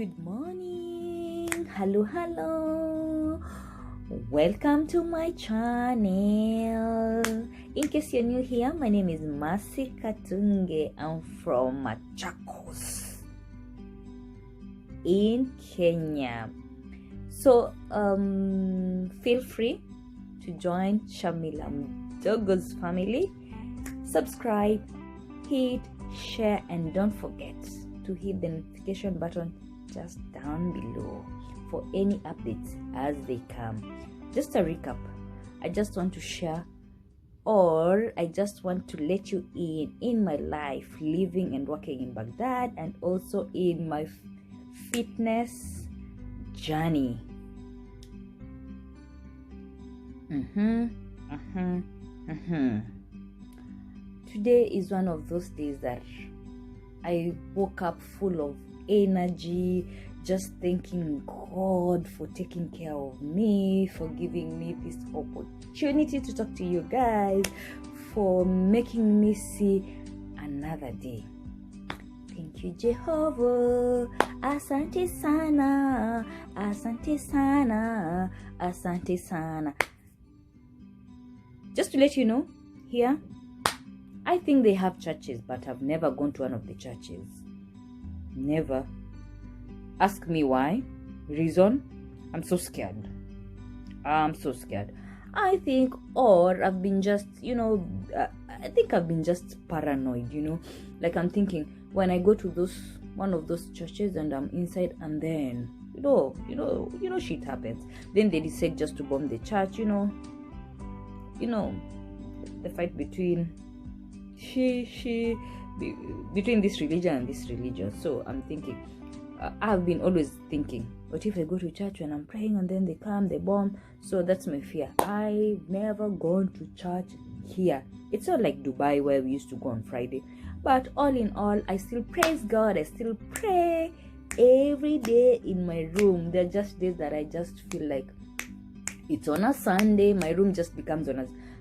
Good morning. Hello. Welcome to my channel. In case you're new here, my name is Masi Katunge. I'm from Machakos in Kenya. So feel free to join Shamila Mdogo's family. Subscribe, hit, share, and don't forget to hit the notification button just down below for any updates as they come. Just a recap, I just want to share, or I just want to let you in my life living and working in Baghdad, and also in my fitness journey. Today is one of those days that I woke up full of energy, just thanking God for taking care of me, for giving me this opportunity to talk to you guys, for making me see another day. Thank you, Jehovah. Asante sana, asante sana, asante sana. Just to let you know, here, I think they have churches, but I've never gone to one of the churches. Never. Ask me why. Reason? I'm so scared. I think, or I've been just, I think I've been just paranoid, Like I'm thinking, when I go to one of those churches and I'm inside, and then, shit happens. Then they decide just to bomb the church, the fight between between this religion and this religion. So I'm thinking, I've been always thinking, what if I go to church and I'm praying and then they come, they bomb? So that's my fear. I've never gone to church here. It's not like Dubai where we used to go on Friday. But all in all, I still praise God. I still pray every day in my room. There are just days that I just feel like it's on a Sunday. My room just becomes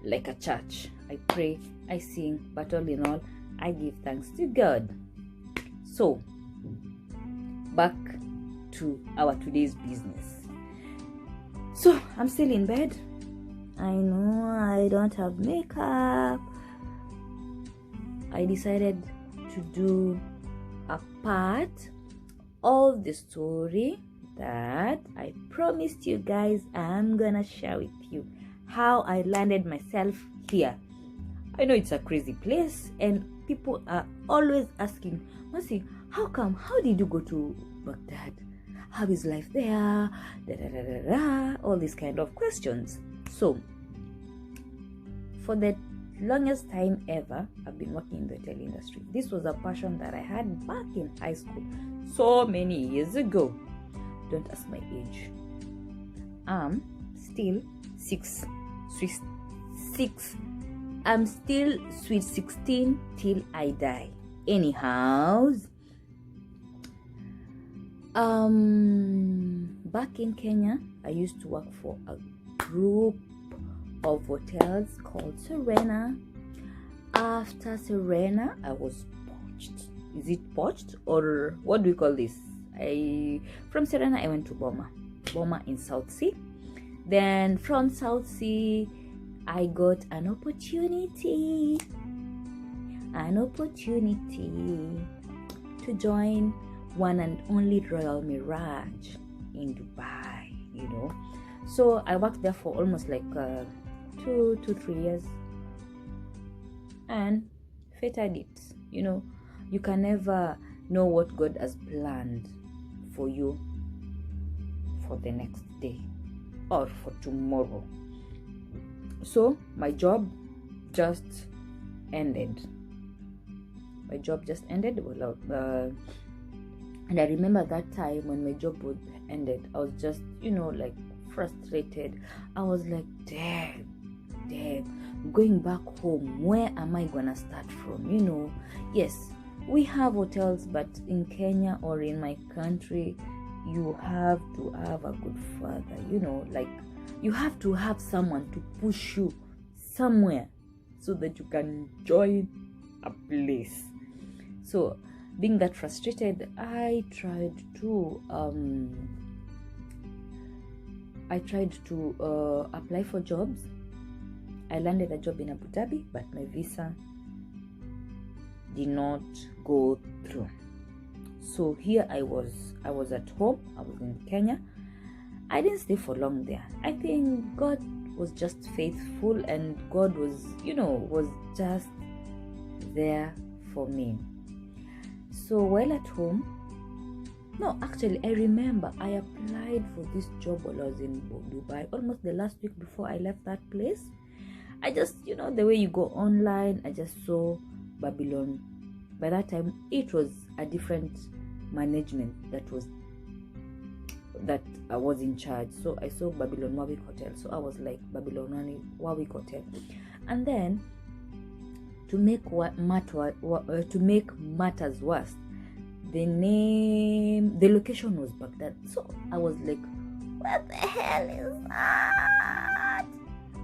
like a church. I pray, I sing, but all in all, I give thanks to God. So, back to our today's business. So, I'm still in bed. I know I don't have makeup. I decided to do a part of the story that I promised you guys I'm gonna share with you. How I landed myself here. I know it's a crazy place, and people are always asking, Masi, how come? How did you go to Baghdad? How is life there? All these kind of questions. So, for the longest time ever, I've been working in the hotel industry. This was a passion that I had back in high school, so many years ago. Don't ask my age. I'm still I'm still sweet 16 till I die. Anyhow, back in Kenya, I used to work for a group of hotels called Serena. After Serena, I was poached. Is it poached, or what do we call this? From Serena, I went to Boma in South Sea. Then from South Sea, I got an opportunity to join one and only Royal Mirage in Dubai, So I worked there for almost like 2 to 3 years, and fate had it. You can never know what God has planned for you for the next day or for tomorrow. So my job just ended. And I remember that time when my job ended, I was just, like frustrated. I was like, damn, going back home, where am I gonna start from? Yes, we have hotels, but in Kenya or in my country, you have to have a good father, like you have to have someone to push you somewhere so that you can join a place. So being that frustrated, I tried to apply for jobs. I landed a job in Abu Dhabi, but my visa did not go through. So here I was at home. I was in Kenya. I didn't stay for long there. I think God was just faithful, and God was just there for me. So while at home, no, actually, I remember I applied for this job while I was in Dubai, almost the last week before I left that place. I just, the way you go online, I just saw Babylon. By that time, it was a different management that I was in charge. So I saw Babylon Warwick Hotel. So I was like, Babylon Warwick Hotel. And then, to make matters worse, the location was Baghdad. So I was like, what the hell is that?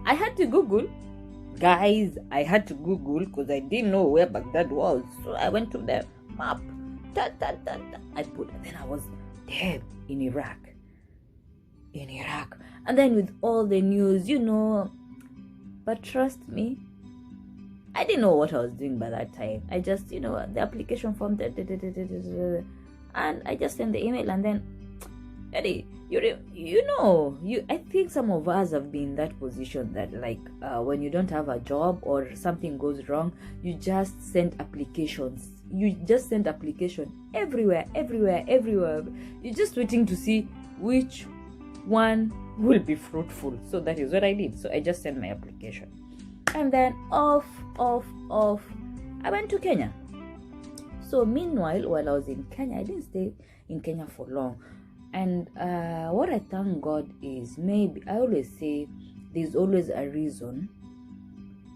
I had to Google. Guys, I had to Google because I didn't know where Baghdad was. So I went to the map. I put, and then I was there in Iraq. And then with all the news, but trust me, I didn't know what I was doing by that time. I just, the application form, and I just sent the email, and then, Eddie, I think some of us have been in that position that, like, when you don't have a job or something goes wrong, you just send applications. You just send application everywhere. You're just waiting to see which one will be fruitful. So that is what I did. So I just sent my application. And then off, I went to Kenya. So meanwhile, while I was in Kenya, I didn't stay in Kenya for long. And what I thank God is, maybe I always say there's always a reason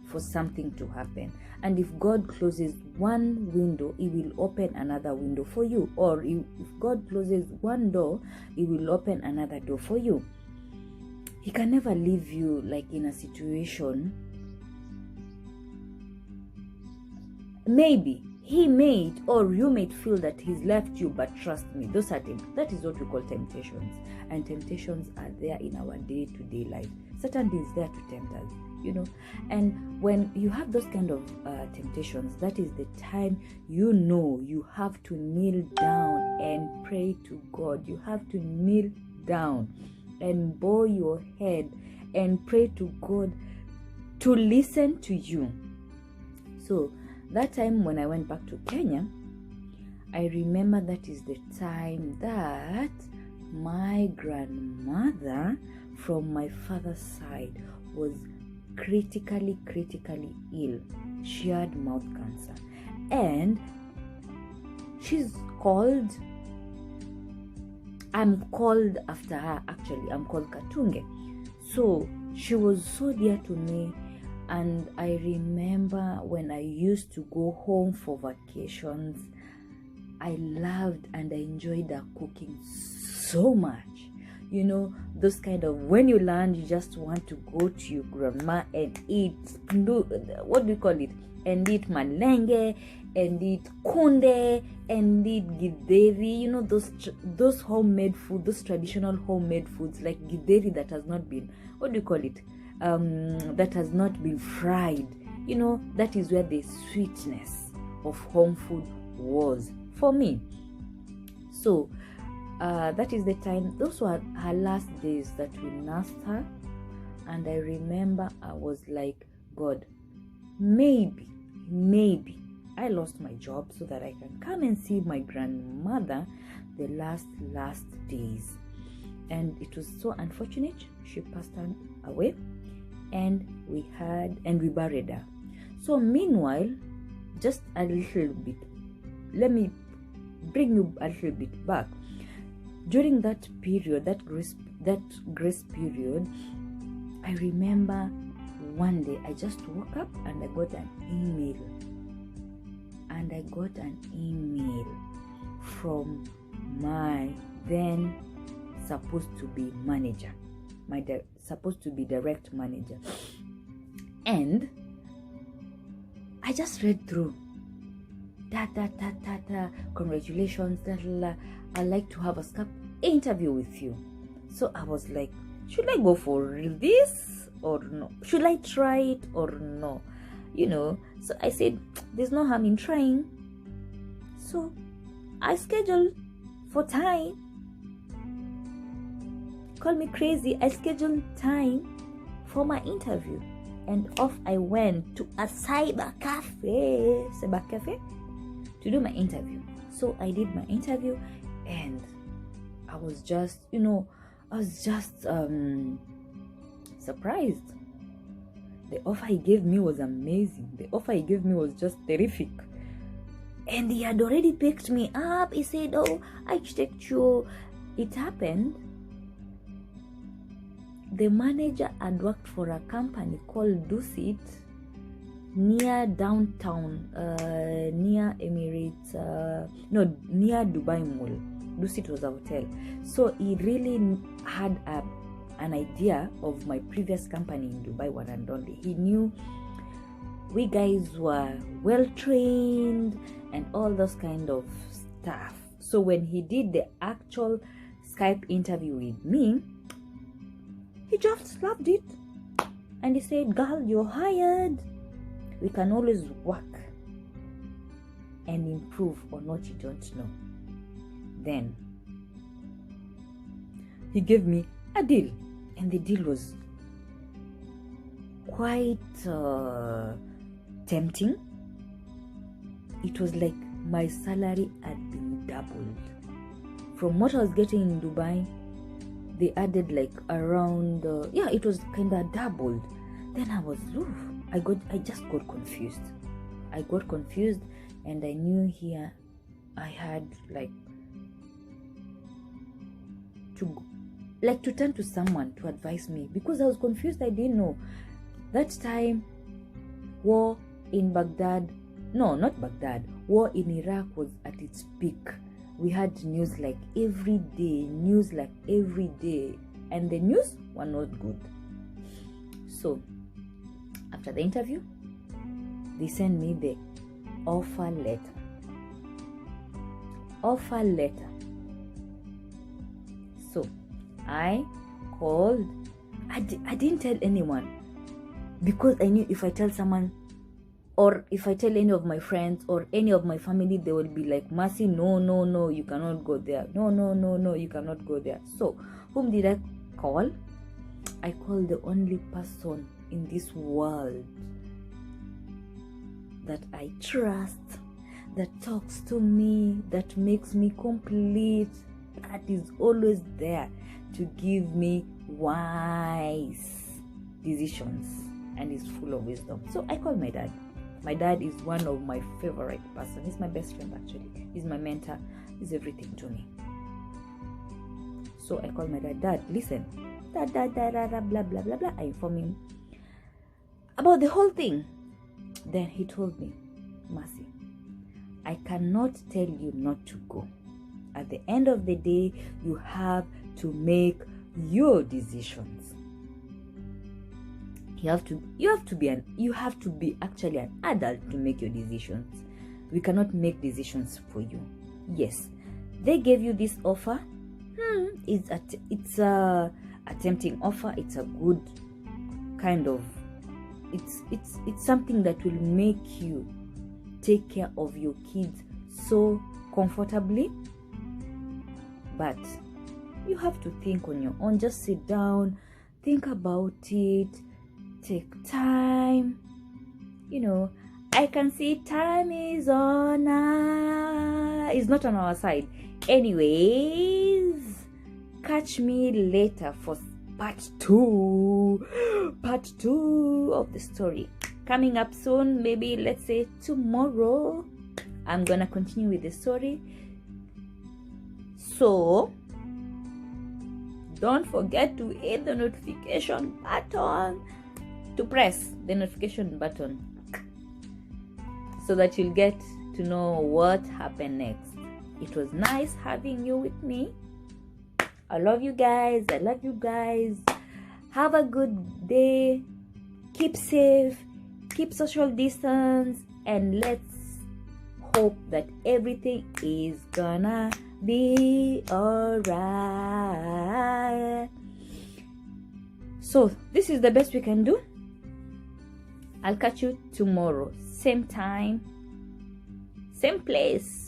for something to happen. And if God closes one window, He will open another window for you. Or if God closes one door, He will open another door for you. He can never leave you like in a situation. Maybe He made, or you may feel that He's left you, but trust me, that is what we call temptations. And temptations are there in our day-to-day life. Satan is there to tempt us, And when you have those kind of temptations, that is the time you have to kneel down and pray to God. You have to kneel down and bow your head and pray to God to listen to you. So that time when I went back to Kenya, I remember that is the time that my grandmother from my father's side was critically ill. She had mouth cancer, and I'm called after her. Actually, I'm called Katunge. So she was so dear to me. And I remember when I used to go home for vacations, I loved and I enjoyed her cooking so much. Those kind of, when you land, you just want to go to your grandma and eat, what do you call it? And eat malenge, and eat kunde, and eat githeri, those homemade food, those traditional homemade foods like githeri that has not been, what do you call it? That has not been fried. That is where the sweetness of home food was for me. So that is the time, those were her last days that we nursed her. And I remember I was like, God, maybe I lost my job so that I can come and see my grandmother the last days. And it was so unfortunate. She passed away, and we buried her. So meanwhile, just a little bit, let me bring you a little bit back. During that period, that grace period, I remember one day I just woke up and I got an email. And I got an email from my then supposed to be manager, supposed to be direct manager. And I just read through. Congratulations, I'd like to have a Skype interview with you. So I was like, should I go for this or no? Should I try it or no? So I said, there's no harm in trying. So I scheduled for time. Call me crazy. I scheduled time for my interview. And off I went to a cyber cafe to do my interview. So I did my interview, and I was just, surprised. The offer he gave me was amazing. The offer he gave me was just terrific. And he had already picked me up. He said, oh, architecture. It happened. The manager had worked for a company called Dusit near downtown, near Emirates, near Dubai Mall. Dusit was a hotel. So he really had an idea of my previous company in Dubai, one and only. He knew we guys were well trained and all those kind of stuff. So when he did the actual Skype interview with me, he just loved it. And he said, girl, you're hired. We can always work and improve on what you don't know. Then he gave me a deal. And the deal was quite tempting. It was like my salary had been doubled. From what I was getting in Dubai, they added like around, it was kind of doubled. Then I was, I just got confused. I got confused, and I knew here I had to turn to someone to advise me, because I was confused. I didn't know. That time, war in Baghdad, no, not Baghdad, war in Iraq was at its peak. We had news every day, and the news were not good. So, after the interview, they sent me the offer letter. So, I called. I didn't tell anyone, because I knew if I tell someone, or if I tell any of my friends or any of my family, they will be like, Mercy, no, you cannot go there. No, you cannot go there. So, whom did I call? I called the only person in this world that I trust, that talks to me, that makes me complete, that is always there to give me wise decisions and is full of wisdom. So I called my dad. My dad is one of my favorite person. He's my best friend, actually. He's my mentor. He's everything to me. So I called my dad. Dad, listen. Dad, blah, blah, blah, blah. I informed him about the whole thing. Then he told me, Mercy, I cannot tell you not to go. At the end of the day, you have to make your decisions. You have to be actually an adult to make your decisions. We cannot make decisions for you. Yes, they gave you this offer. It's a tempting offer. It's a good kind of. It's something that will make you take care of your kids so comfortably. But you have to think on your own. Just sit down, think about it. Take time. I can see time is on it's not on our side. Anyways, catch me later for part 2 of the story coming up soon. Maybe let's say tomorrow I'm gonna continue with the story. So don't forget to hit the notification button, to press the notification button, so that you'll get to know what happened next. It was nice having you with me. I love you guys. Have a good day. Keep safe, keep social distance, and let's hope that everything is gonna be alright. So this is the best we can do. I'll catch you tomorrow, same time, same place.